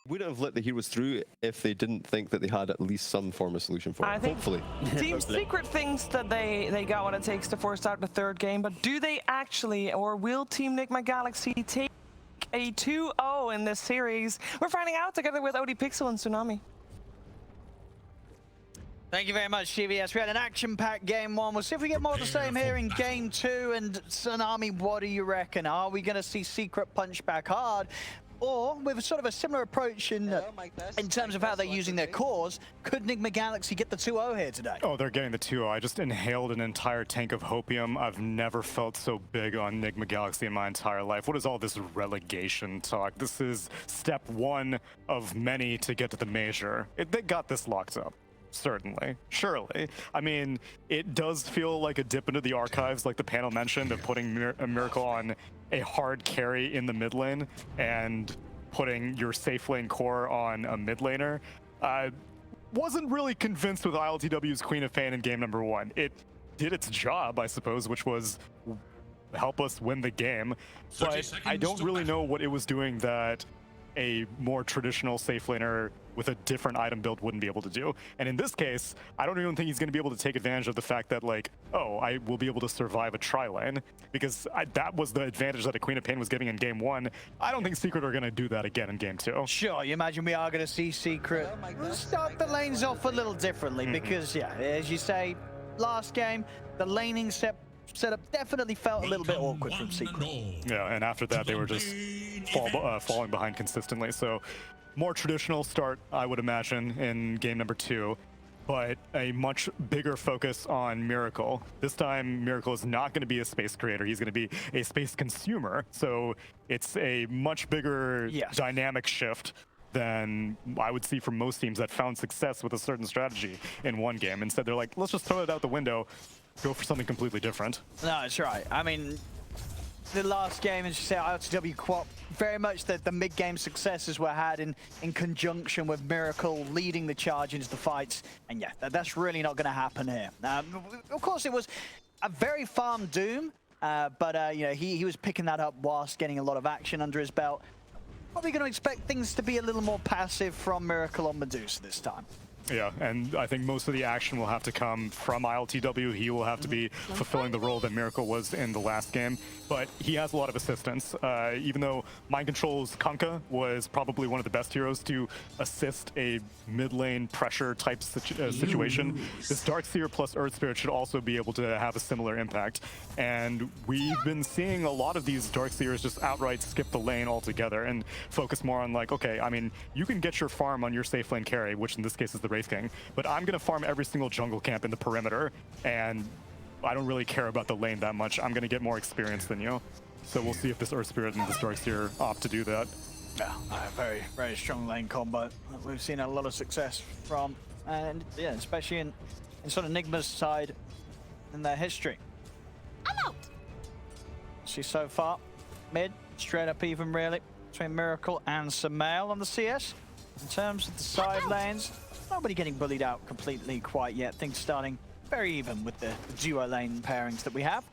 wouldn't have let the heroes through if they didn't think that they had at least some form of solution for it. Hopefully. Team Secret thinks that they got what it takes to force out the third game, but do they actually, or will Team Nigma Galaxy take a 2-0 in this series? We're finding out together with OD Pixel and Tsunami. Thank you very much, GVS. We had an action-packed game one. We'll see if we get more of the same here in game two. And Tsunami, what do you reckon? Are we going to see Secret punch back hard? Or with sort of a similar approach in terms of how they're using their cores, could Nigma Galaxy get the 2-0 here today? Oh, they're getting the 2-0. I just inhaled an entire tank of Hopium. I've never felt so big on Nigma Galaxy in my entire life. What is all this relegation talk? This is step one of many to get to the major. They got this locked up. Certainly, surely. I mean, it does feel like a dip into the archives, like the panel mentioned, of putting a Miracle on a hard carry in the mid lane and putting your safe lane core on a mid laner. Wasn't really convinced with ILTW's Queen of Pain in game number one. It did its job, I suppose, which was help us win the game, but I don't really know what it was doing that a more traditional safe laner with a different item build wouldn't be able to do. And in this case, I don't even think he's going to be able to take advantage of the fact that, like, oh, I will be able to survive a tri-lane, because that was the advantage that a Queen of Pain was giving in game one. I don't think Secret are going to do that again in game two. Sure, you imagine we are going to see Secret start the lanes off a little differently, because, yeah, as you say, last game, the laning setup definitely felt a little bit awkward from Secret. Yeah, and after that, they were just falling behind consistently. So more traditional start, I would imagine, in game number two, but a much bigger focus on Miracle. This time, Miracle is not going to be a space creator. He's going to be a space consumer. So it's a much bigger dynamic shift than I would see from most teams that found success with a certain strategy in one game. Instead, they're like, let's just throw it out the window, go for something completely different. No, that's right. I mean, the last game, as you say, ILTW QoP, very much the mid-game successes were had in conjunction with Miracle leading the charge into the fights. And yeah, that's really not going to happen here. Of course, it was a very farm Doom, but you know, he was picking that up whilst getting a lot of action under his belt. Probably going to expect things to be a little more passive from Miracle on Medusa this time. Yeah, and I think most of the action will have to come from ILTW. He will have to be fulfilling the role that Miracle was in the last game, but he has a lot of assistance. Even though Mind Control's Kunkka was probably one of the best heroes to assist a mid lane pressure type situation, this Darkseer plus Earth Spirit should also be able to have a similar impact. And we've been seeing a lot of these Darkseers just outright skip the lane altogether and focus more on, like, okay, I mean, you can get your farm on your safe lane carry, which in this case is the Wraith King, but I'm going to farm every single jungle camp in the perimeter, and I don't really care about the lane that much. I'm going to get more experience than you. So we'll see if this Earth Spirit and this Darkseer opt to do that. Yeah, very, very strong lane combo. We've seen a lot of success from, and yeah, especially in sort of Nigma's side in their history. I'm out. See so far, mid, straight up even really, between Miracle and Samael on the CS. In terms of the side lanes, nobody getting bullied out completely quite yet. Things starting very even with the duo lane pairings that we have.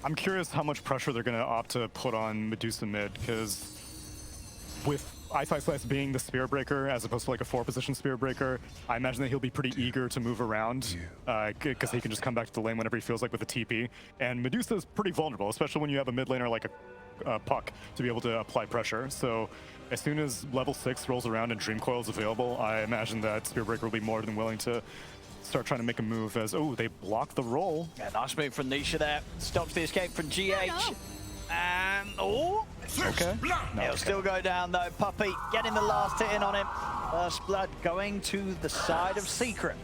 I'm curious how much pressure they're going to opt to put on Medusa mid, because with Ice Slice being the Spear Breaker as opposed to like a 4-position Spear Breaker, I imagine that he'll be pretty eager to move around because he can just come back to the lane whenever he feels like with a TP. And Medusa is pretty vulnerable, especially when you have a mid laner like a Puck to be able to apply pressure. So as soon as level 6 rolls around and Dream Coil is available, I imagine that Spear Breaker will be more than willing to start trying to make a move as, oh, they block the roll. Yeah, nice move from Nisha there. Stops the escape from GH. And, oh, okay. He'll still go down though. Puppey getting the last hit in on him. First blood going to the side of Secret.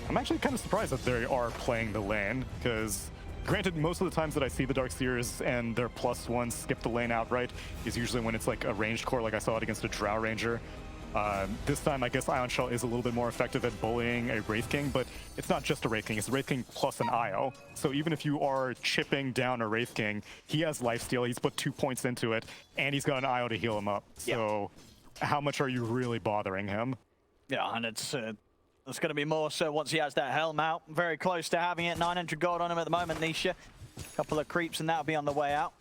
I'm actually kind of surprised that they are playing the lane, because granted, most of the times that I see the Darkseers and their +1 skip the lane outright is usually when it's like a ranged core, like I saw it against a Drow Ranger. This time, I guess Ion Shell is a little bit more effective at bullying a Wraith King, but it's not just a Wraith King, it's a Wraith King plus an IO. So even if you are chipping down a Wraith King, he has lifesteal, he's put 2 points into it, and he's got an IO to heal him up. So how much are you really bothering him? Yeah, and it's going to be more so once he has that helm out. Very close to having it, 900 gold on him at the moment, Nisha. A couple of creeps and that'll be on the way out.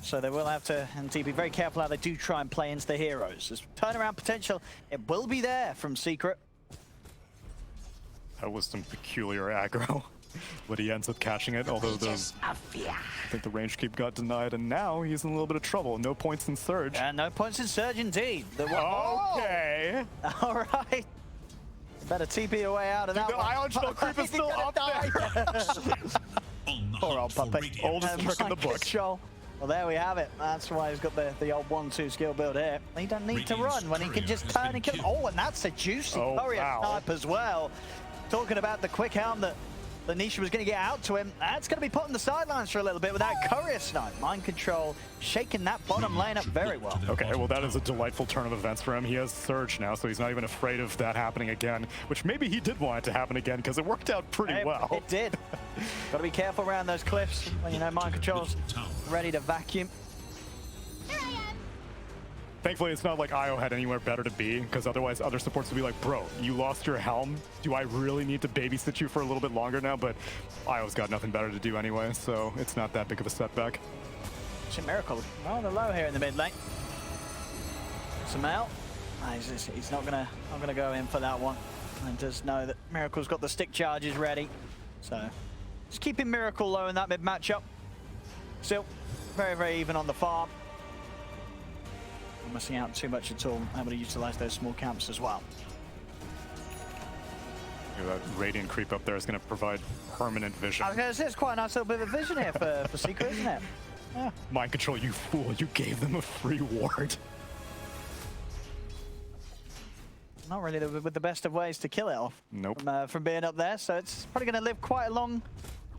So they will have to, and be very careful how they do try and play into the heroes. There's turnaround potential. It will be there from Secret. That was some peculiar aggro, but he ends up catching it, although I think the range keep got denied, and now he's in a little bit of trouble. No points in Surge. And no points in Surge indeed. Okay. All right. Better TP your way out of that The one. Ion Shell creep is still up there. Poor old puppy. Oldest trick in the book. Control. Well, there we have it. That's why he's got the old 1-2 skill build here. He don't need to run when he can just turn and kill. Oh, and that's a juicy courier snipe as well. Talking about the quick helm that Nisha was going to get out to him. That's going to be put on the sidelines for a little bit with that courier snipe. Mind control, shaking that bottom lane up very well. Okay, well that is a delightful turn of events for him. He has Surge now, so he's not even afraid of that happening again, which maybe he did want it to happen again because it worked out pretty well. It did. Got to be careful around those cliffs when you know mind control's ready to vacuum. Thankfully, it's not like IO had anywhere better to be, because otherwise other supports would be like, bro, you lost your helm. Do I really need to babysit you for a little bit longer now? But IO's got nothing better to do anyway, so it's not that big of a setback. It's a miracle. Rather low here in the mid lane. Samel, he's not gonna go in for that one. And does know that Miracle's got the stick charges ready. So just keeping Miracle low in that mid matchup. Still very, very even on the farm. Not missing out too much at all. Able to utilize those small camps as well. That Radiant creep up there is going to provide permanent vision. I was going to say, it's quite a nice little bit of vision here for Secret, isn't it? Yeah. Mind control, you fool. You gave them a free ward. Not really with the best of ways to kill it off. Nope. From being up there, so it's probably going to live quite a long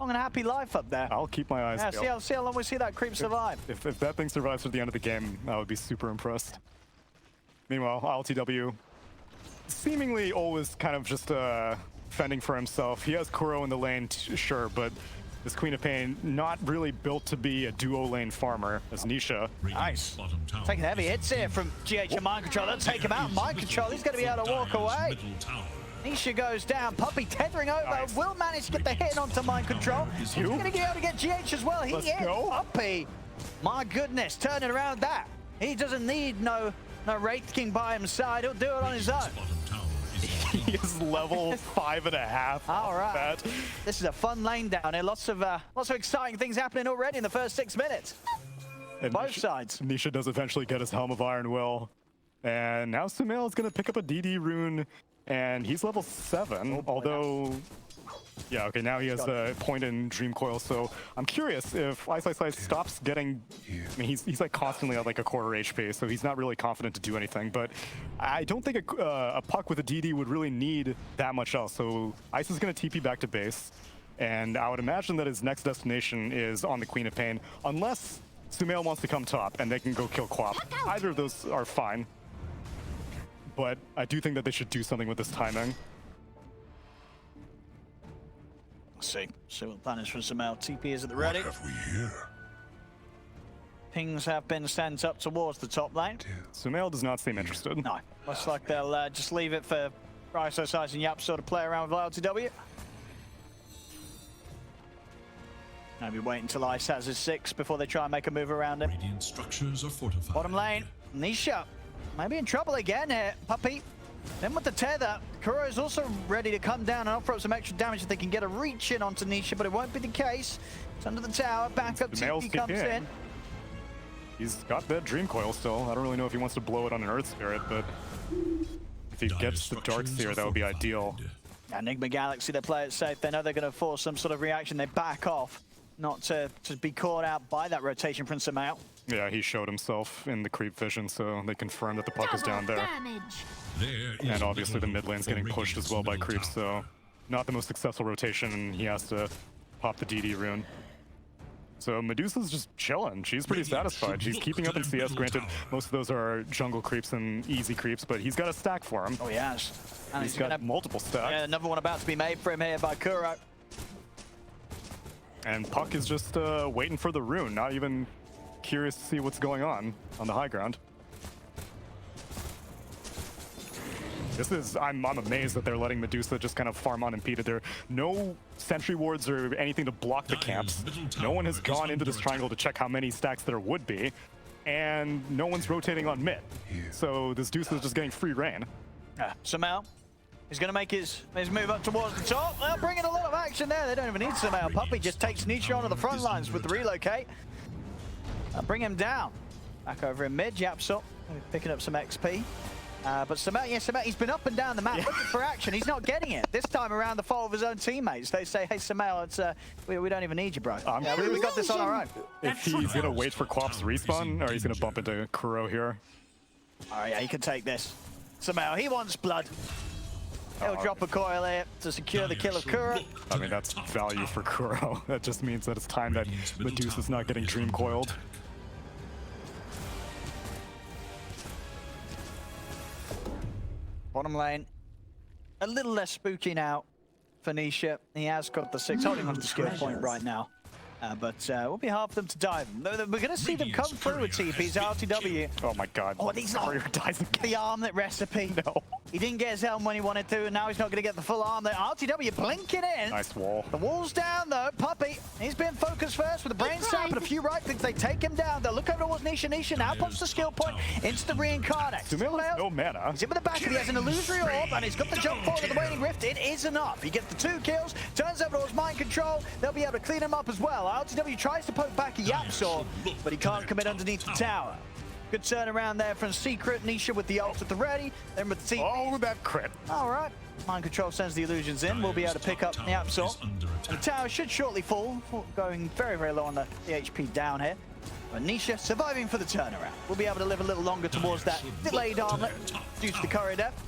and happy life up there. I'll keep my eyes peeled. Yeah, see how long we see that creep survive. If that thing survives to the end of the game, I would be super impressed. Meanwhile, LTW seemingly always kind of just fending for himself. He has Kuro in the lane, sure, but this Queen of Pain not really built to be a duo lane farmer as Nisha. Nice. Taking heavy hits here from GH and Mind Control. They'll take him out. Mind Control, he's going to be able to walk away. Nisha goes down. Puppy tethering over. Nice. Will manage to get the hit onto Mind Control. He's going to be able to get GH as well. He is. Puppy. My goodness, turning around that. He doesn't need no Wraith King by his side. He'll do it on his own. He is level 5.5. All right. This is a fun lane down here. Lots of exciting things happening already in the first 6 minutes. And Both sides. Nisha does eventually get his Helm of Iron Will. And now Sumail is going to pick up a DD rune. And he's level 7, although... Yeah, okay, now he has a point in Dream Coil, so I'm curious if Ice stops getting... I mean, he's like constantly at like a quarter HP, so he's not really confident to do anything, but I don't think a puck with a DD would really need that much else, so Ice is going to TP back to base, and I would imagine that his next destination is on the Queen of Pain, unless Sumail wants to come top and they can go kill Quap. Either of those are fine, but I do think that they should do something with this timing. See what the plan is from Sumail. TP is at the ready. What have we here? Pings have been sent up towards the top lane. Sumail does not seem interested. No, looks like they'll just leave it for Iso, Size, and Yap sort of play around with LTW. Maybe wait until Ice has his 6 before they try and make a move around him. Radiant structures are fortified. Bottom lane, Nisha. Maybe in trouble again here. Puppy. Then with the tether, Kuro is also ready to come down and offer up some extra damage if they can get a reach in onto Nisha, but it won't be the case. It's under the tower, backup TP comes in. He's got that Dream Coil still. I don't really know if he wants to blow it on an Earth Spirit, but if he gets the Dark Seer, that would be ideal. Enigma Galaxy, they play it safe. They know they're going to force some sort of reaction. They back off, not to be caught out by that rotation from Sumail. Yeah, he showed himself in the creep vision, so they confirm that the puck is down there. And obviously the mid lane's getting pushed as well by creeps, so not the most successful rotation, and he has to pop the DD rune. So Medusa's just chilling. She's pretty satisfied. She's keeping up in CS. Granted, most of those are jungle creeps and easy creeps, but he's got a stack for him. Oh, he has. And he's got multiple stacks. Yeah, another one about to be made for him here by Kuro. And Puck is just waiting for the rune, not even curious to see what's going on the high ground. This is, I'm amazed that they're letting Medusa just kind of farm unimpeded. There are no sentry wards or anything to block the camps. No one has gone into this triangle to check how many stacks there would be. And no one's rotating on mid. So this Deuce is just getting free reign. Sumail is going to make his move up towards the top. They'll bring in a lot of action there. They don't even need Sumail. Puppey just takes Nisha onto the front lines with the relocate. Bring him down. Back over in mid, Yapsop picking up some XP. But Sumail, he's been up and down the map looking for action. He's not getting it. This time around, the fault of his own teammates. They say, hey, Sumail, it's, we don't even need you, bro. We got this on our own. If he's going to wait for Quap's respawn, or he's going to bump into Kuro here. All right, yeah, he can take this. Sumail, he wants blood. He'll drop a coil here to secure the kill of Kuro. I mean, that's value for Kuro. That just means that it's time that Medusa's not getting dream coiled. Bottom lane, a little less spooky now for Nisha. He has got the 6, holding onto the skill point right now. But it will be hard for them to dive. We're going to see them come through with TP's RTW. Oh my god. Oh, he's not the armlet recipe. No. He didn't get his helm when he wanted to, and now he's not going to get the full arm. The RTW blinking in. Nice wall. The wall's down, though. Puppey, he's been focused first with a brain sap and a few right clicks. They take him down. They'll look over towards Nisha. Nisha now puts the skill point into the reincarnate. Sumail has no mana. He's in with the back, and he has an illusory orb, and he's got the jump forward of the Waning Rift. It is enough. He gets the 2 kills, turns over towards mind control. They'll be able to clean him up as well. RTW tries to poke back a Yapsor, but he can't commit underneath the tower. Good turnaround there from Secret. Nisha with the ult at the ready. Then with the TP. Oh, that crit. All right. Mind control sends the illusions in. We'll be able to pick up the Yapsor. The tower should shortly fall, going very, very low on the HP down here. But Nisha surviving for the turnaround. We'll be able to live a little longer towards that delayed armlet due to the courier death.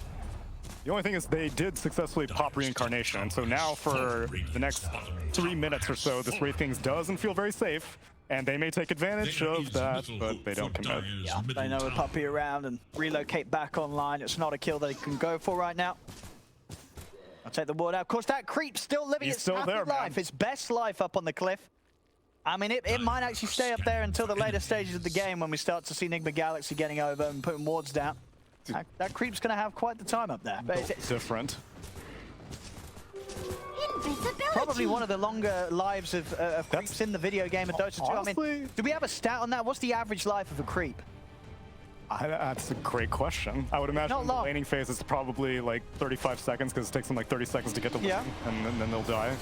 The only thing is they did successfully pop reincarnation, and so now for the next 3 minutes or so, this Wraith Kings doesn't feel very safe, and they may take advantage of that, but they don't commit. Yeah, they know a Puppey around and relocate back online. It's not a kill that he can go for right now. I'll take the ward out. Of course, that creep still living its happy life, its best life up on the cliff. I mean, it might actually stay up there until the later stages of the game when we start to see Enigma Galaxy getting over and putting wards down. That creep's going to have quite the time up there. But it's different. Probably one of the longer lives of creeps in the video game of Dota 2. Honestly, I mean, do we have a stat on that? What's the average life of a creep? That's a great question. I would imagine the laning phase is probably like 35 seconds because it takes them like 30 seconds to get to lane, and then they'll die.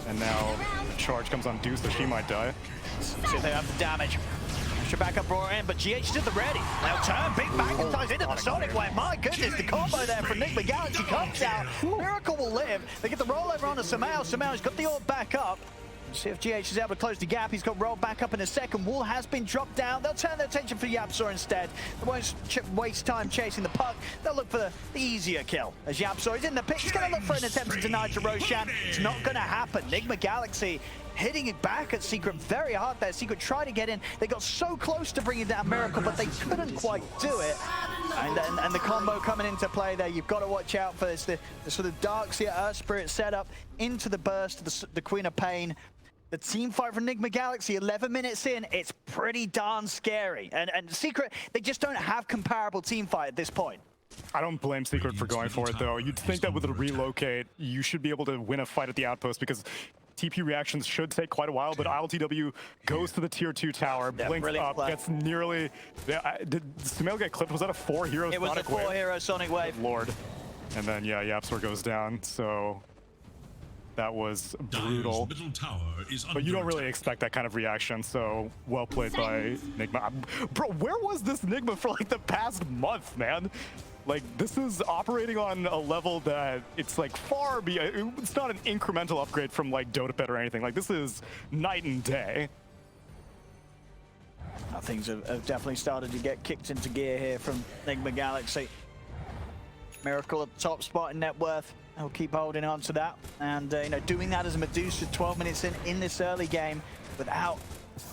And now the charge comes on Deuce, so she might die. See if they have the damage. Should back up roar in, but GH did the ready. They'll turn, big back and ties into the Sonic Wave. My goodness, the combo there from Enigma Galaxy comes out. Miracle will live. They get the rollover on to Sumail. Sumail's got the orb back up. See if GH is able to close the gap. He's got rolled back up in a second. Wall has been dropped down. They'll turn their attention for Yapsor instead. They won't waste time chasing the puck. They'll look for the easier kill. As Yapsor is in the pick, he's going to look for an attempt to deny to Roshan. It's not going to happen. Enigma Galaxy hitting it back at Secret very hard there. Secret tried to get in. They got so close to bringing down Miracle, but they couldn't quite do it. And the combo coming into play there, you've got to watch out for this. The sort of Darkseer Earth Spirit setup into the burst, the Queen of Pain. The team fight for Enigma Galaxy, 11 minutes in, it's pretty darn scary. And Secret, they just don't have comparable team fight at this point. I don't blame Secret for going for it, though. You'd think that with a relocate, you should be able to win a fight at the outpost because TP reactions should take quite a while, but ILTW goes to the tier 2 tower, blinks up, gets nearly... Did Sumail get clipped? Was that a 4-hero Sonic Wave? It was a 4-hero Sonic Wave. Good Lord. And then, yeah, Yapsor goes down, so... That was brutal, but you don't really expect that kind of reaction, so well played by Enigma. Bro, where was this Enigma for like the past month, man? Like, this is operating on a level that it's like far beyond, it's not an incremental upgrade from like Dotapet or anything. Like, this is night and day. Things have definitely started to get kicked into gear here from Enigma Galaxy. Miracle at the top spot in net worth. He'll keep holding on to that, and you know, doing that as a Medusa 12 minutes in this early game without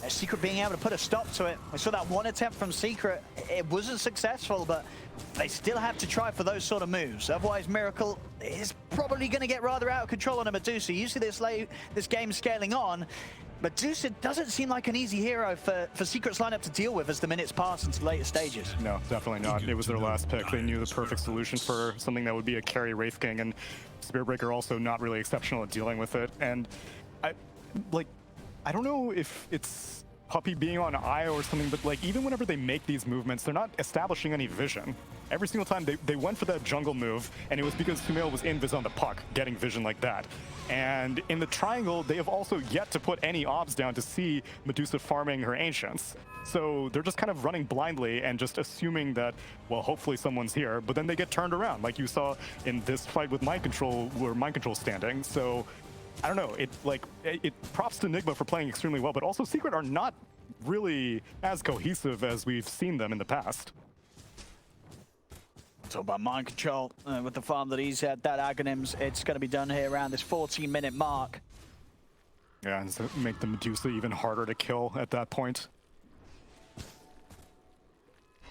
Secret being able to put a stop to it. We saw that one attempt from Secret. It wasn't successful, but they still have to try for those sort of moves. Otherwise, Miracle is probably going to get rather out of control on a Medusa. You see this game scaling on. Medusa doesn't seem like an easy hero for Secret's lineup to deal with as the minutes pass into later stages. No, definitely not. It was their last pick. They knew the perfect solution for something that would be a carry Wraith King, and Spearbreaker also not really exceptional at dealing with it. And I don't know if it's Puppey being on IO or something, but like even whenever they make these movements, they're not establishing any vision. Every single time they went for that jungle move, and it was because Sumail was invis on the puck, getting vision like that. And in the triangle, they have also yet to put any obs down to see Medusa farming her Ancients. So they're just kind of running blindly and just assuming that, well, hopefully someone's here, but then they get turned around, like you saw in this fight with Mind Control, where Mind Control's standing. So I don't know, it props to Nigma for playing extremely well, but also Secret are not really as cohesive as we've seen them in the past. Talk about Mind Control with the farm that he's had, that Aghanims, it's going to be done here around this 14-minute mark. Yeah, and so make the Medusa even harder to kill at that point.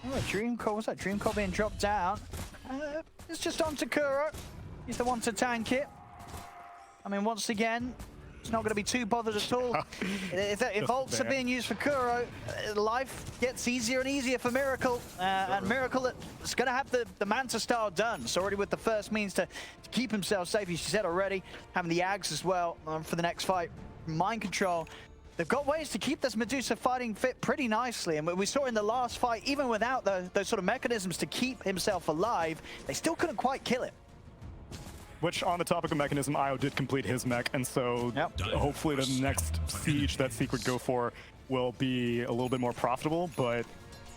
Oh, Dream Core, what's that? Dream Core being dropped down. It's just on to Kuro. He's the one to tank it. I mean, once again, it's not going to be too bothered at all. If ults are being used for Kuro, life gets easier and easier for Miracle. And Miracle is going to have the Manta style done. So already with the first means to keep himself safe, as she said already, having the Ags as well for the next fight. Mind Control. They've got ways to keep this Medusa fighting fit pretty nicely. And we saw in the last fight, even without those sort of mechanisms to keep himself alive, they still couldn't quite kill it. Which, on the topic of mechanism, IO did complete his mech, and so hopefully the next siege that Secret go for will be a little bit more profitable, but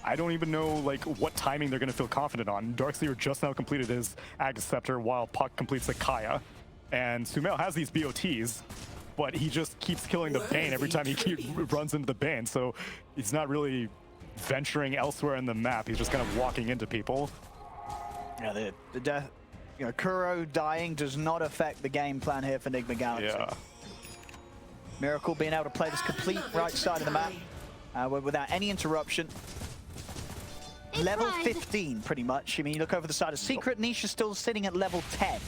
I don't even know like what timing they're going to feel confident on. Darkseer just now completed his Ag Scepter while Puck completes the Kaya, and Sumail has these BOTs, but he just keeps killing the Bane every time he runs into the Bane, so he's not really venturing elsewhere in the map. He's just kind of walking into people. Yeah, the death. You know, Kuro dying does not affect the game plan here for Nigma Galaxy. Yeah. Miracle being able to play this complete right side of the map without any interruption. Level 15, pretty much. I mean, you look over the side of Secret, Niche is still sitting at level 10.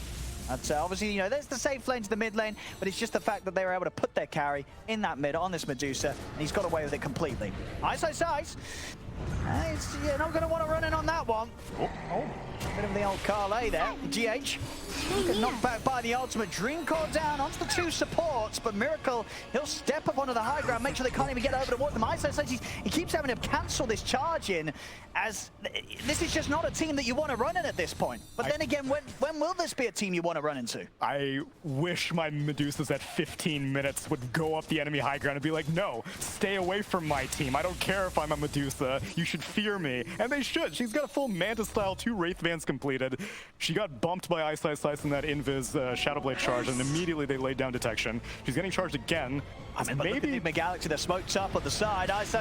That's obviously, you know, there's the safe lane to the mid lane, but it's just the fact that they were able to put their carry in that mid on this Medusa, and he's got away with it completely. Ice. You're not going to want to run in on that one. Oh, bit of the old Carlet there. GH get knocked back by the ultimate. Dream Core down onto the two supports, but Miracle, he'll step up onto the high ground, make sure they can't even get over to walk them. Ice, he keeps having to cancel this charge in, as this is just not a team that you want to run in at this point. But then again, when will this be a team you want to run into? I wish my Medusas at 15 minutes would go up the enemy high ground and be like, no, stay away from my team. I don't care if I'm a Medusa. You should fear me. And they should. She's got a full Manta style, 2 Wraith Vans completed. She got bumped by Ice in that Invis Shadowblade charge, and immediately they laid down detection. She's getting charged again. I mean, maybe Nigma Galaxy, they're smoked up on the side. Ice.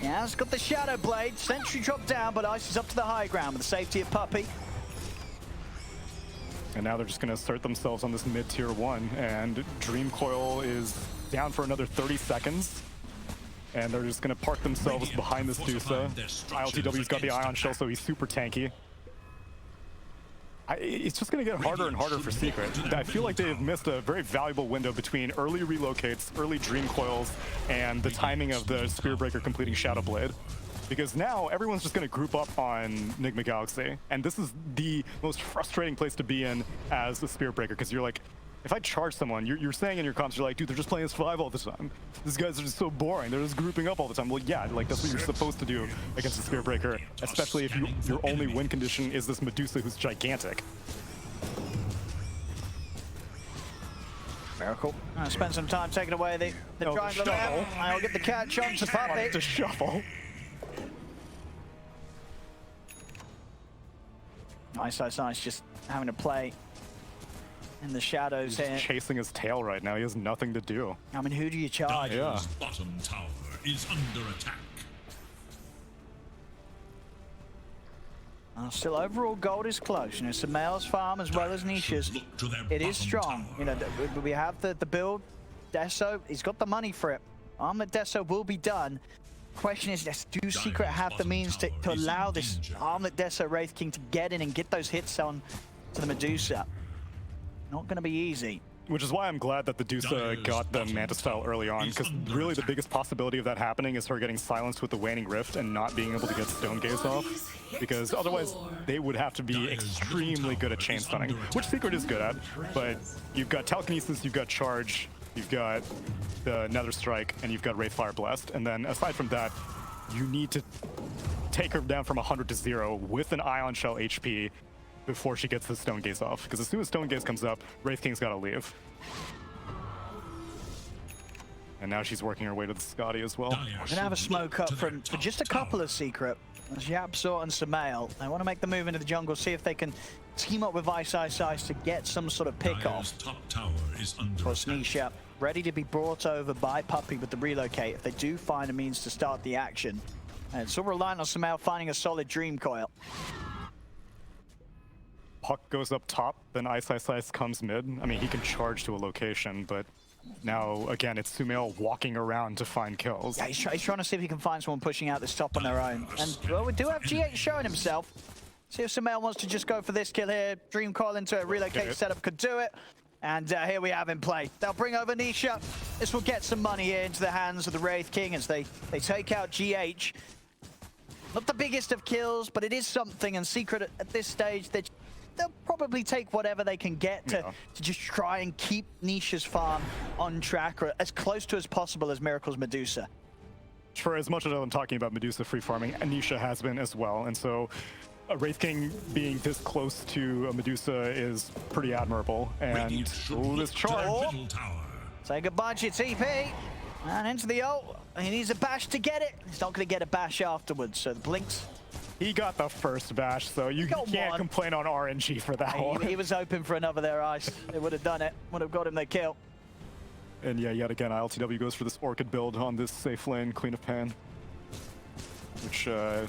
Yeah, it's got the Shadowblade. Sentry dropped down, but Ice is up to the high ground with the safety of Puppey. And now they're just going to assert themselves on this mid-tier 1, and Dream Coil is down for another 30 seconds. And they're just going to park themselves behind this Medusa. ILTW's got the Ion Shell, so he's super tanky. It's just going to get harder and harder for Secret. I feel like they've missed a very valuable window between early relocates, early Dream Coils, and the timing of the Spearbreaker completing Shadowblade. Because now everyone's just going to group up on Nigma Galaxy, and this is the most frustrating place to be in as a Spearbreaker, because you're like, if I charge someone, you're saying in your comps, you're like, dude, they're just playing as 5 all the time. These guys are just so boring. They're just grouping up all the time. Well, yeah, like that's what you're supposed to do against a Spearbreaker, especially if your only win condition is this Medusa who's gigantic. Miracle. Spend some time taking away the triangle there. I'll get the catch on to Puppey. To shuffle. Nice, just having to play in the shadows here. He's chasing his tail right now. He has nothing to do. I mean, who do you charge? Yeah. Bottom tower is under attack. Still, overall gold is close. You know, Sumail's farm as well as Nisha's. It is strong. You know, we have the build. Deso, he's got the money for it. Armlet Deso will be done. Question is, do Secret have the means to allow this Armlet Deso Wraith King to get in and get those hits on to the Medusa? Not going to be easy. Which is why I'm glad that the Medusa got the Manta style early on, because really the biggest possibility of that happening is her getting silenced with the Waning Rift and not being able to get Stone Gaze off, because otherwise they would have to be extremely good at chain stunning, which Secret is good at, but you've got Telekinesis, you've got Charge, you've got the Nether Strike, and you've got Wraithfire Blast, and then aside from that, you need to take her down from 100 to 0 with an Ion Shell HP before she gets the Stone Gaze off, because as soon as Stone Gaze comes up, Wraith King's gotta leave. And now she's working her way to the Scotty as well. We're gonna have a smoke up for just a couple of Secret. There's Yapsor and Samael. They want to make the move into the jungle, see if they can team up with Ice to get some sort of pick off. Top tower is under For Sneasha, ready to be brought over by Puppey with the relocate if they do find a means to start the action. And it's all reliant on Samael finding a solid Dream Coil. Puck goes up top, then Ice comes mid. I mean, he can charge to a location, but now, again, it's Sumail walking around to find kills. Yeah, he's trying to see if he can find someone pushing out this top on their own. And, well, we do have GH showing himself. See if Sumail wants to just go for this kill here. Dream Coil into a relocate setup could do it. And here we have him play. They'll bring over Nisha. This will get some money here into the hands of the Wraith King as they take out GH. Not the biggest of kills, but it is something. And Secret at this stage, they'll probably take whatever they can get to just try and keep Nisha's farm on track or as close to as possible as Miracle's Medusa. For as much as I'm talking about Medusa free farming, Anisha has been as well, and so a Wraith King being this close to a Medusa is pretty admirable. And this charge. Say goodbye to your TP. And into the ult. He needs a bash to get it. He's not going to get a bash afterwards, so the blinks. He got the first bash, so you can't complain on RNG for that one. He was hoping for another there, Ice. It would have done it. Would have got him the kill. And yeah, yet again, ILTW goes for this Orchid build on this safe lane, Queen of Pan. Which will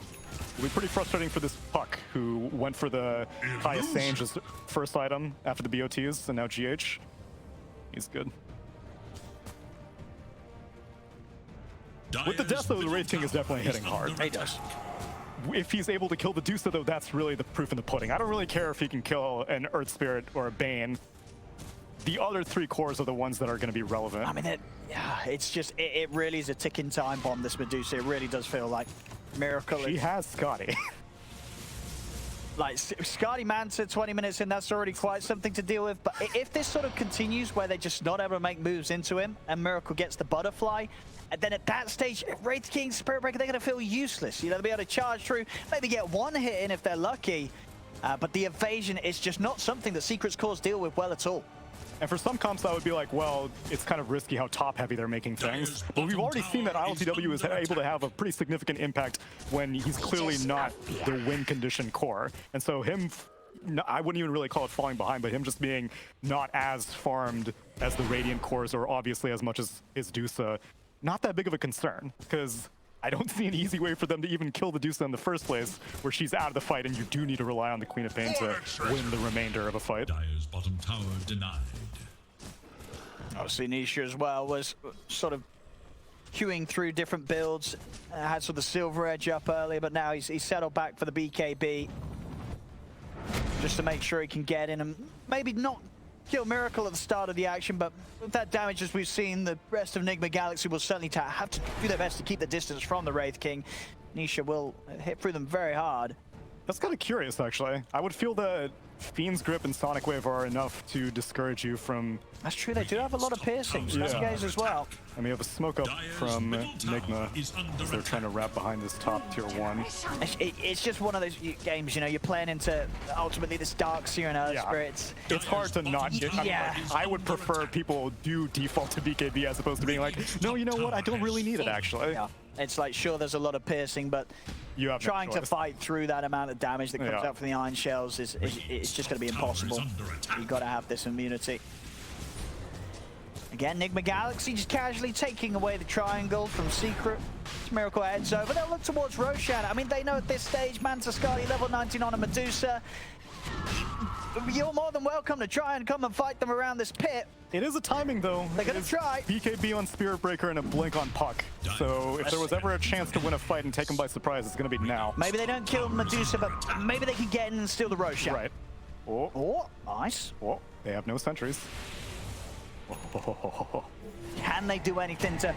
be pretty frustrating for this Puck, who went for the highest Sange as first item after the BOTs, and now GH. He's good. With the death, though, the Wraith King is definitely hitting hard. He does. If he's able to kill the Medusa, though, that's really the proof in the pudding. I don't really care if he can kill an Earth Spirit or a Bane. The other three cores are the ones that are going to be relevant. I mean, it's just, it really is a ticking time bomb, this Medusa. It really does feel like Miracle. She has Scotty. Like, Scotty Manta 20 minutes in, that's already quite something to deal with. But if this sort of continues where they're just not able to make moves into him and Miracle gets the butterfly, and then at that stage, Wraith King, Spirit Breaker, they're going to feel useless. You know, they'll be able to charge through, maybe get one hit in if they're lucky. But the evasion is just not something that Secret's cores deal with well at all. And for some comps, I would be like, well, it's kind of risky how top-heavy they're making things. But we've already seen that ILTW is able to have a pretty significant impact when he's clearly not the win condition core. And so him, I wouldn't even really call it falling behind, but him just being not as farmed as the Radiant cores, or obviously as much as his Medusa, not that big of a concern, because I don't see an easy way for them to even kill the Medusa in the first place, where she's out of the fight and you do need to rely on the Queen of Pain to win the remainder of a fight. Dire's bottom tower denied. Obviously, Nisha as well was sort of queuing through different builds. Had sort of the Silver Edge up earlier, but now he's settled back for the BKB. Just to make sure he can get in and maybe not kill Miracle at the start of the action, but with that damage as we've seen, the rest of Enigma Galaxy will certainly have to do their best to keep the distance from the Wraith King. Nisha will hit through them very hard. That's kind of curious, actually. I would feel that Fiend's Grip and Sonic Wave are enough to discourage you from... That's true, they do have a lot of piercings. Gaze as well. And we have a smoke up from Enigma as they're trying to wrap behind this top tier 1. It's just one of those games, you know, you're playing into ultimately this Dark Seer and Earth Spirits. It's hard to not get... I would prefer people do default to BKB as opposed to being like, no, you know what, I don't really need it, actually. Yeah. It's like, sure, there's a lot of piercing, but trying to fight through that amount of damage that comes out from the Iron Shells is just going to be impossible. You've got to have this immunity. Again, Enigma Galaxy just casually taking away the triangle from Secret. Miracle heads over. They'll look towards Roshan. I mean, they know at this stage, Manta Scotty level 19 on a Medusa. You're more than welcome to try and come and fight them around this pit. It is a timing, though. They're going to try. BKB on Spirit Breaker and a blink on Puck. So if there was ever a chance to win a fight and take them by surprise, it's going to be now. Maybe they don't kill Medusa, but maybe they can get in and steal the Roshan. Right. Oh, nice. Oh, they have no sentries. Can they do anything to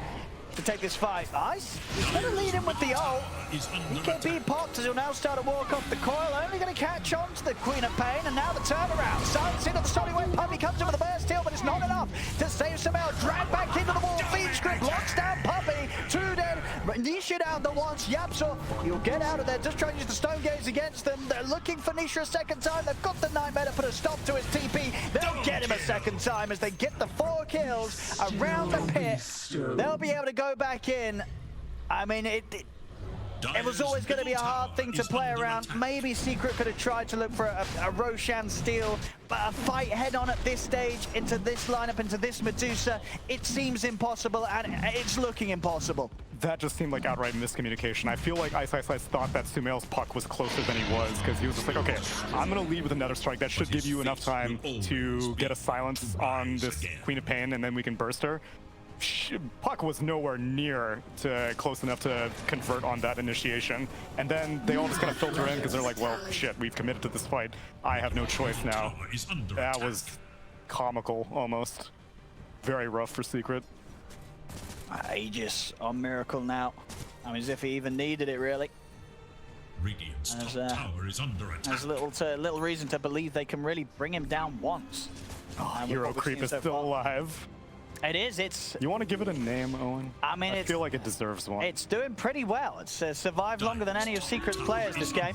take this fight? Ice, he's going to lead him with the ult. He can be popped as he'll now start to walk off the coil. Only going to catch on to the Queen of Pain, and now the turnaround. Silence into the solid way. Puppy comes in with a burst heal, but it's not enough to save Samel. Drag back into the wall. Feed script locks down Puppy. 2 dead. Nisha down the once. Yapso, he'll get out of there. Just trying to use the stone gaze against them. They're looking for Nisha a second time. They've got the nightmare to put a stop to his TP. They'll get him a second time as they get the 4 kills around the pit. They'll be able to go back in. I mean, it was always going to be a hard thing to play around. Maybe Secret could have tried to look for a Roshan steal, but a fight head-on at this stage into this lineup, into this Medusa, it seems impossible, and it's looking impossible. That just seemed like outright miscommunication. I feel like Ice thought that Sumail's puck was closer than he was, because he was just like, okay, I'm going to lead with another strike. That should give you enough time to get a silence on this Queen of Pain, and then we can burst her. Puck was nowhere near to close enough to convert on that initiation, and then they all just kind of filter in because they're like, well, shit, we've committed to this fight. I have no choice now. That was comical, almost. Very rough for Secret. Aegis on Miracle now. I mean, as if he even needed it, really. Radiant's top tower is under attack. There's little reason to believe they can really bring him down once. Hero creep is still alive. It is. It's. You want to give it a name, Owen? I mean, I feel like it deserves one. It's doing pretty well. It's survived longer than any of Secret's players this game.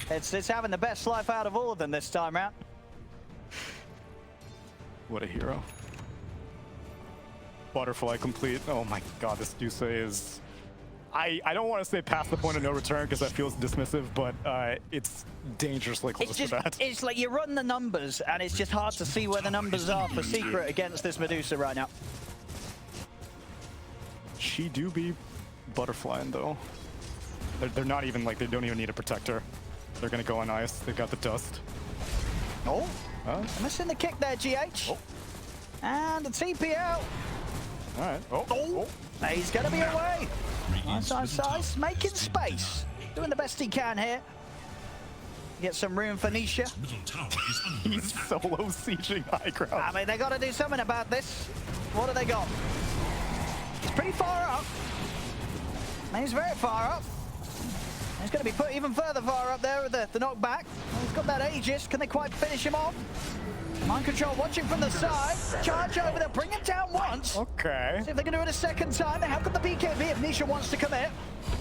It's having the best life out of all of them this time round. What a hero. Butterfly complete. Oh my god, this Medusa is... I don't want to say past the point of no return because that feels dismissive, but it's dangerously close to that. It's like you run the numbers and it's just hard to see where the numbers are for Secret against this Medusa right now. She do be butterflying though. They're not even like, they don't even need a protector. They're gonna go on ice. They've got the dust. Oh, missing the kick there, GH. Oh. And the TP out. All right. Oh. He's gonna be away. Ice, making space. Doing the best he can here. Get some room for Nisha. He's solo sieging high ground. I mean, they got to do something about this. What do they got? He's pretty far up. He's very far up. He's going to be put even further far up there with the knockback. He's got that Aegis. Can they quite finish him off? Mind control watching from the side. Charge over there. Bring him down once. Okay. See if they can do it a second time. They have got the BKB if Nisha wants to commit.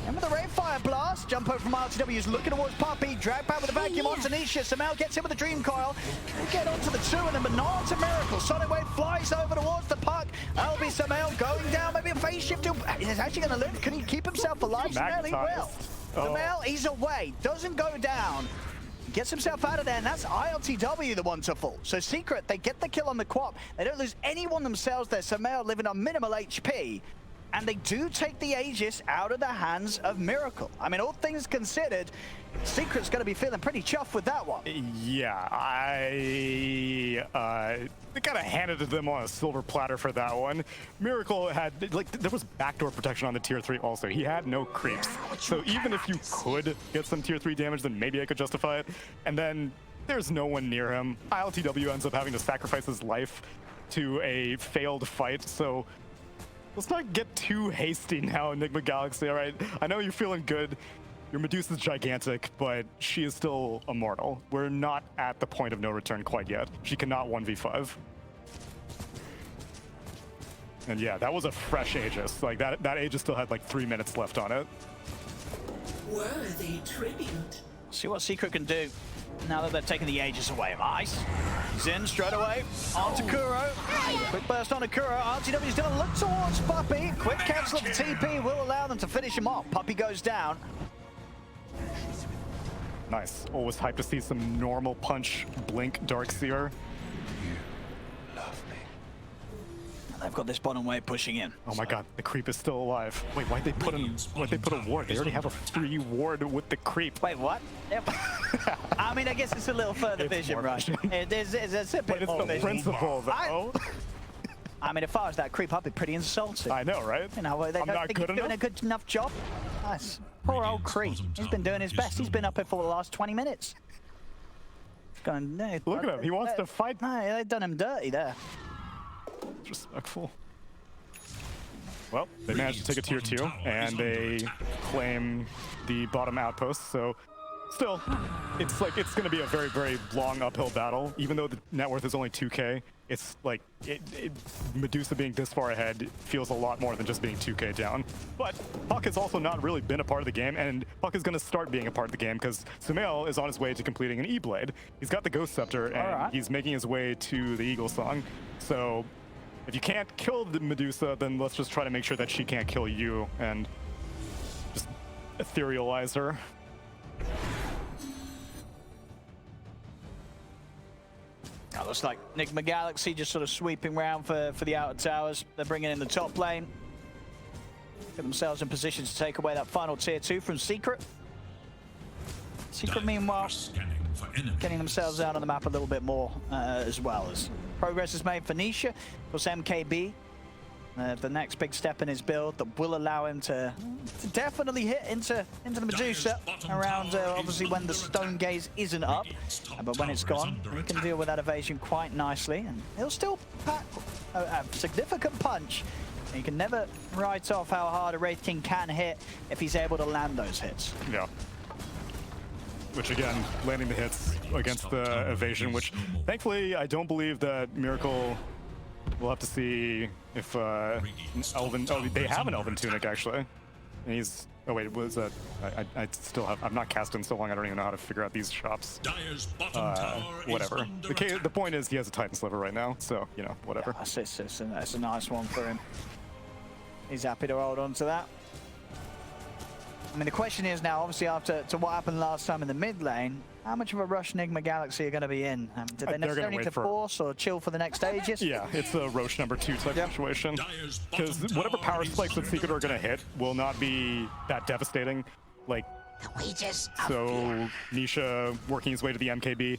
And with the Rain Fire Blast, jump over from RTW is looking towards Puppy. Drag back with the vacuum onto Nisha. Samel gets him with the Dream Coil. We'll get onto the 2 of them, but not onto Miracle. Solid Wave flies over towards the puck. That'll be Samel going down. Maybe a phase shift. He's actually going to live. Can he keep himself alive? Samel, he will. Samel, he's away. Doesn't go down. Gets himself out of there, and that's ILTW the one to fall. So Secret, they get the kill on the Quap. They don't lose anyone themselves there. Samel living on minimal HP. And they do take the Aegis out of the hands of Miracle. I mean, all things considered, Secret's going to be feeling pretty chuffed with that one. Yeah, they kind of handed it to them on a silver platter for that one. Miracle had, like, there was backdoor protection on the tier 3 also. He had no creeps. So even if you could get some tier 3 damage, then maybe I could justify it. And then there's no one near him. ILTW ends up having to sacrifice his life to a failed fight, so let's not get too hasty now, Enigma Galaxy, all right? I know you're feeling good. Your Medusa's gigantic, but she is still immortal. We're not at the point of no return quite yet. She cannot 1v5. And yeah, that was a fresh Aegis. Like, that Aegis still had like 3 minutes left on it. Worthy tribute. See what Secret can do now that they've taken the Aegis away of Ice. He's in straight away onto Kuro. Quick burst onto Kuro. RTW's going to look towards Puppy. Quick cancel of the TP will allow them to finish him off. Puppy goes down. Nice. Always hyped to see some normal punch blink Darkseer. They've got this bottom wave pushing in. Oh my god, the creep is still alive. Wait, why'd they put a ward? They already have a free ward with the creep. Wait, what? Yep. I mean, I guess it's a little further vision, right? It's a bit But it's more the vision. principle, though. I mean, if I was that creep, I'd be pretty insulted. I know, right? You know, they I'm don't not think good he's doing a enough? good enough job. Nice. Poor old creep. He's been doing his best. He's been up here for the last 20 minutes. He's going, no, Look at him. He wants to fight. No, they've done him dirty there. Disrespectful. Well, they managed to take a tier 2, and they claim the bottom outpost, so still, it's like it's going to be a very, very long uphill battle. Even though the net worth is only 2k, it's like Medusa being this far ahead feels a lot more than just being 2k down. But Puck has also not really been a part of the game, and Puck is going to start being a part of the game because Sumail is on his way to completing an E-Blade. He's got the Ghost Scepter, and he's making his way to the Eagle Song. So if you can't kill the Medusa, then let's just try to make sure that she can't kill you and just etherealize her. That looks like Enigma Galaxy just sort of sweeping around for the outer towers. They're bringing in the top lane. Get themselves in position to take away that final tier 2 from Secret. Secret, meanwhile, getting themselves out on the map a little bit more as well. As progress is made for Nisha. Of course, MKB, the next big step in his build that will allow him to definitely hit into the Medusa around, obviously, when the Stone Gaze isn't up. But when it's gone, he can deal with that evasion quite nicely. And he'll still pack a significant punch. And you can never write off how hard a Wraith King can hit if he's able to land those hits. Yeah. Which again, landing the hits against the evasion, which thankfully I don't believe that Miracle. We'll have to see if Elven. Oh, they have an Elven Tunic actually, and he's. Oh wait, what is that? I still have. I'm not cast in so long. I don't even know how to figure out these shops. Whatever. The point is, he has a Titan Sliver right now, so you know, whatever. Yeah, it's a nice one for him. He's happy to hold on to that. I mean, the question is now, obviously, after what happened last time in the mid lane, how much of a rush Enigma Galaxy are going to be in? Do they necessarily need to force or chill for the next stages? Yeah, it's a Roche number 2 type situation. Because whatever power spikes that Secret are going to hit will not be that devastating. Like, so Nisha working his way to the MKB.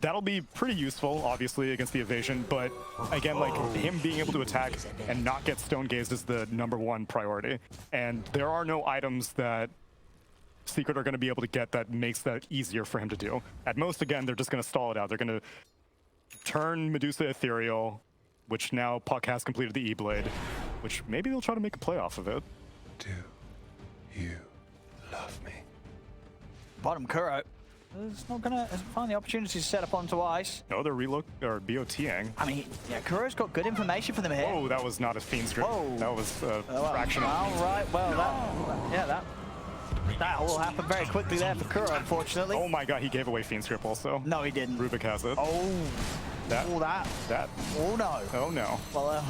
That'll be pretty useful, obviously, against the evasion, but again, like, him being able to attack and not get stone gazed is the #1 priority. And there are no items that Secret are going to be able to get that makes that easier for him to do. At most, again, they're just going to stall it out. They're going to turn Medusa ethereal, which now Puck has completed the E-Blade, which maybe they'll try to make a play off of it. Do you love me? Bottom Kuro. It's not gonna find the opportunity to set up onto ice. No, they're BOTing. I mean, yeah, Kuro's got good information for them here. Oh, that was not a Fiend's Grip. Whoa. That was fractional. All right, well, that will happen very quickly there for Kuro, unfortunately. Oh my god, he gave away Fiend's Grip also. No, he didn't. Rubik has it. Oh, that. Oh no. Oh no. Well,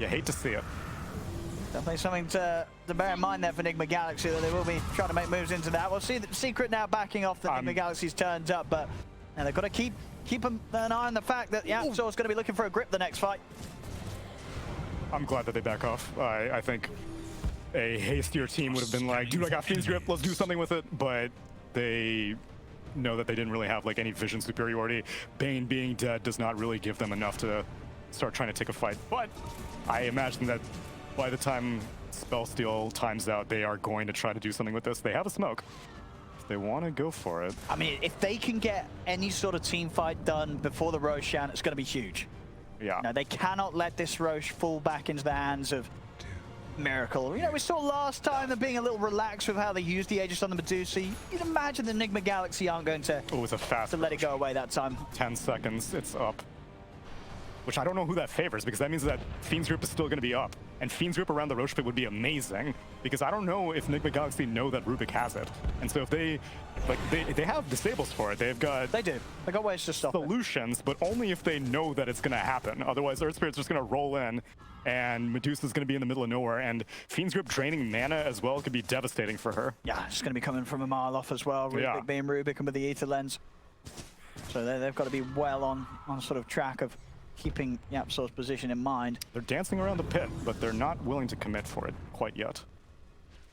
you hate to see it. Definitely something to bear in mind there for Enigma Galaxy, that they will be trying to make moves into that. We'll see the Secret now backing off the Enigma Galaxy's turns up, but they've got to keep an eye on the fact that Yapsor's going to be looking for a grip the next fight. I'm glad that they back off. I think a hastier team would have been like, dude, I got Fiend's Grip, let's do something with it, but they know that they didn't really have like any vision superiority. Bane being dead does not really give them enough to start trying to take a fight, but I imagine that by the time Spellsteal times out, they are going to try to do something with this. They have a smoke. If they want to go for it. I mean, if they can get any sort of team fight done before the Roshan, it's going to be huge. Yeah. No, they cannot let this Roche fall back into the hands of Miracle. You know, we saw last time them being a little relaxed with how they used the Aegis on the Medusa. You'd imagine the Enigma Galaxy aren't going to, it's a fast to let it go away that time. 10 seconds, it's up. Which I don't know who that favors, because that means that Fiend's Grip is still going to be up. And Fiend's Grip around the Roche Pit would be amazing, because I don't know if Enigma Galaxy know that Rubik has it. And so if they, like, they have disables for it. They've got... They do. They got ways to stop solutions, but only if they know that it's going to happen. Otherwise, Earth Spirit's just going to roll in, and Medusa's going to be in the middle of nowhere, and Fiend's Grip draining mana as well could be devastating for her. Yeah, it's going to be coming from a mile off as well. Rubik being Rubik and with the Ether Lens. So they've got to be well on sort of track of keeping Yapsor's position in mind. They're dancing around the pit, but they're not willing to commit for it quite yet.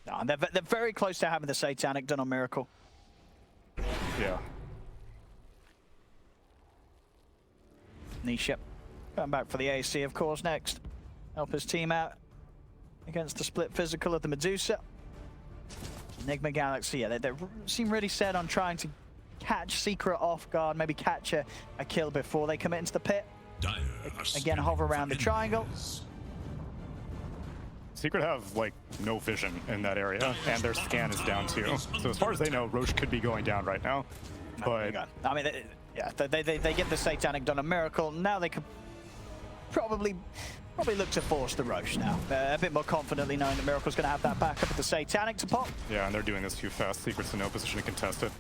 No, they're very close to having the Satanic done on Miracle. Yeah. Nisha going back for the AC, of course, next. Help his team out against the split physical of the Medusa. Enigma Galaxy, yeah, they seem really set on trying to catch Secret off guard, maybe catch a kill before they commit into the pit. Dire are Again, hover around the triangle. Secret have like no vision in that area, and their scan is down too. So as far as they know, Roche could be going down right now. But I mean, they get the Satanic done a Miracle. Now they could probably look to force the Roche now. A bit more confidently knowing that Miracle's going to have that backup with the Satanic to pop. yeah, and they're doing this too fast. Secret's in no position to contest it,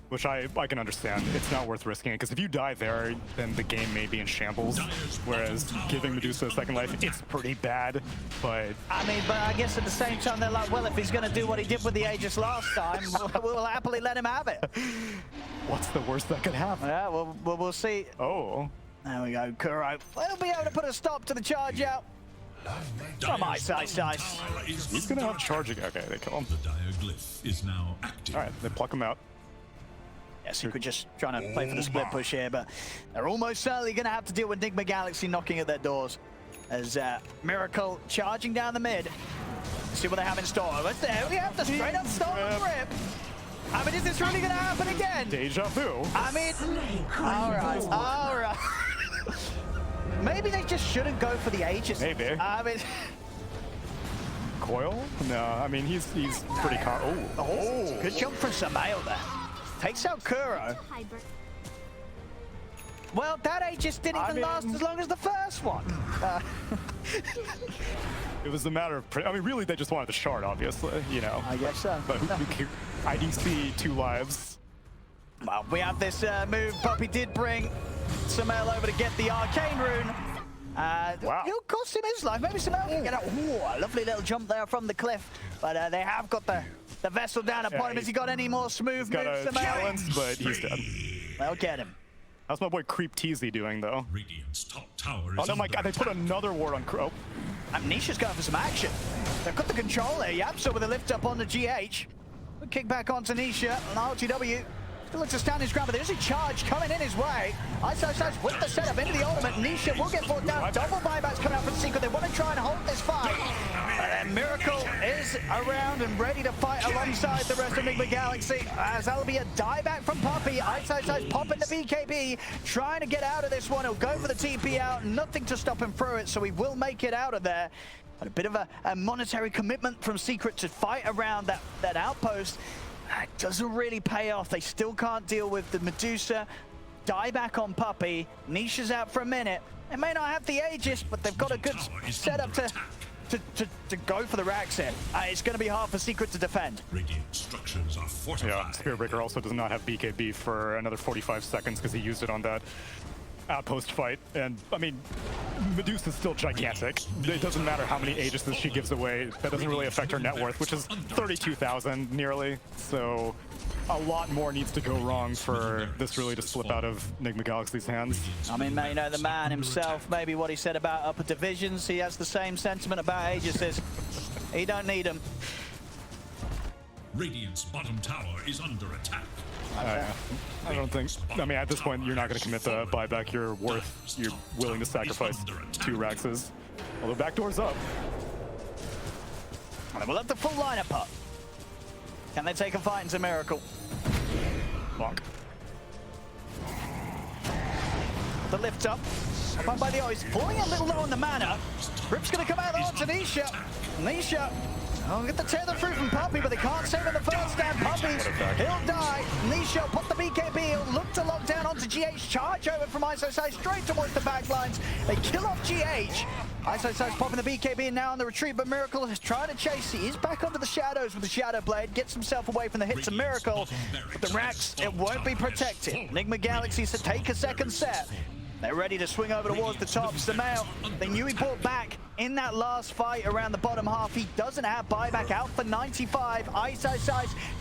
which I can understand. It's not worth risking it, because if you die there, then the game may be in shambles. Whereas giving Medusa a second life, it's pretty bad. But I mean, but I guess at the same time, they're like, well, if he's going to do what he did with the Aegis last time, we'll happily let him have it. what's the worst that could happen? Yeah, we'll see. Oh. There we go, Kuro. We'll be able to put a stop to the charge out. Come on, Ice. He's going to have charging. Okay, they kill him. The dire glyph is now active. All right, they pluck him out. Yeah, Secret just trying to play for the split push here, but they're almost certainly going to have to deal with Nigma Galaxy knocking at their doors. As Miracle charging down the mid. Let's see what they have in store. There we have the straight up stolen grip. I mean, is this really going to happen again? Deja vu. I mean, all right. Maybe they just shouldn't go for the Aegis. Maybe. I mean, Coil? No, I mean, he's pretty good jump from Samael there. Takes out Kuro. Well, that Aegis didn't even last as long as the first one. It was a matter of, I mean, really, they just wanted the shard, obviously, you know. I guess so. But IDC 2 lives. Well, we have this move. Puppey did bring Samael over to get the Arcane Rune. Wow. It'll cost him his life. Maybe Samael can get out. Ooh, a lovely little jump there from the cliff. But they have got the vessel down upon him. Has he got any more smooth Got moves, a Samael? challenge, but he's dead. They'll get him. How's my boy Creep Teasy doing, though? Radiant's top tower is Oh, no, my under God, they put another ward on Crow. Nisha's going for some action. They've got the control there. Yapsa with a lift up on the GH. Good kick back onto Nisha. And RTW still looks to stand his ground, but there's a charge coming in his way. Ice with the setup into the ultimate. Nisha will get brought down. Double buybacks coming out from Secret. They want to try and hold this fight. And then Miracle is around and ready to fight alongside the rest of Nigma Galaxy. As that'll be a dieback from Puppey. Ice popping the BKB. Trying to get out of this one. He'll go for the TP out. Nothing to stop him through it, so he will make it out of there. But a bit of a monetary commitment from Secret to fight around that outpost. It doesn't really pay off. They still can't deal with the Medusa. Dieback on Puppey. Nisha's out for a minute. They may not have the Aegis, but they've got a good setup to go for the racks here. It's going to be hard for Secret to defend. Radiant structures are fortified. Yeah, Spiritbreaker also does not have BKB for another 45 seconds because he used it on that outpost fight. And, I mean, Medusa's still gigantic. It doesn't matter how many Aegises she gives away. That doesn't really affect her net worth, which is 32,000 nearly. So a lot more needs to go wrong for this really to slip out of Nigma Galaxy's hands. I mean, you know, the man himself, maybe what he said about upper divisions, he has the same sentiment about Aegises. He don't need them. Radiant's bottom tower is under attack. I don't think, I mean, at this point, you're not going to commit the buyback. You're willing to sacrifice 2 Raxes. Although backdoor's up. And we'll have the full lineup up. Can they take a fight into Miracle? Bonk. The lift up. Up by the ice. Falling a little low on the mana. Rip's going to come out onto Nisha. Nisha. Oh, get the tether through from Puppey, but they can't save in the first stand. Puppey, he'll die. Nisha put the BKB. He'll look to lock down onto GH. Charge over from ISO straight towards the backlines. They kill off GH. ISO popping the BKB and now on the retreat, but Miracle is trying to chase. He is back under the shadows with the Shadow Blade. Gets himself away from the hits of Miracle. But the racks, it won't be protected. Nigma Galaxy to take a second set. They're ready to swing over towards the top. Samael, they knew he brought back in that last fight around the bottom half. He doesn't have buyback, out for 95. Ice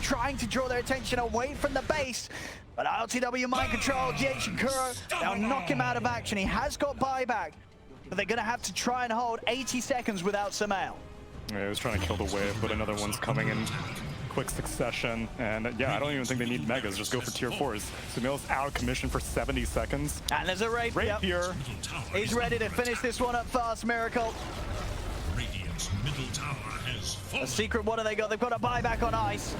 trying to draw their attention away from the base. But LTW mind control, GH and Kuro, they'll knock him out of action. He has got buyback, but they're going to have to try and hold 80 seconds without Samael. Yeah, he was trying to kill the wave, but another one's coming in quick succession. And yeah, I don't even think they need megas. Just go for tier 4s. Samael's out of commission for 70 seconds. And there's a Rapier. He's ready to finish this one up fast, Miracle. Radiant's middle tower has fallen. A Secret, what do they got? They've got a buyback on Ice.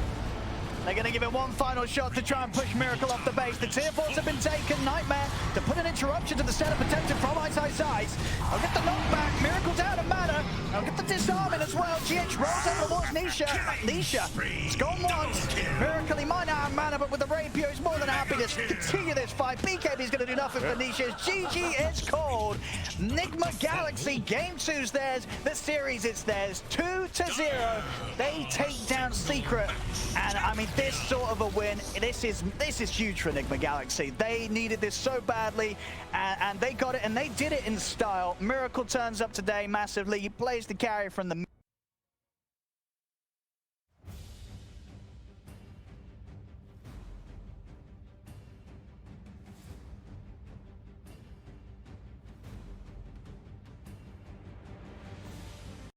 They're going to give it one final shot to try and push Miracle off the base. The tier 4s have been taken. Nightmare to put an interruption to the setup attempted from Ice Ice Ice. I'll get the knockback. Miracle's out of mana. I'll get the disarming as well. GH rolls over towards Nisha. Nisha, it's gone once. Miracle, he might not have mana, but with the rapier, he's more than happy to continue this fight. BKB's going to do nothing for Nisha. GG is called. Nigma Galaxy, game 2's theirs. The series, it's theirs. 2-0. They take down Secret. And I mean, this sort of a win, this is huge for Enigma Galaxy. They needed this so badly, and they got it, and they did it in style. Miracle turns up today massively. He plays the carry from the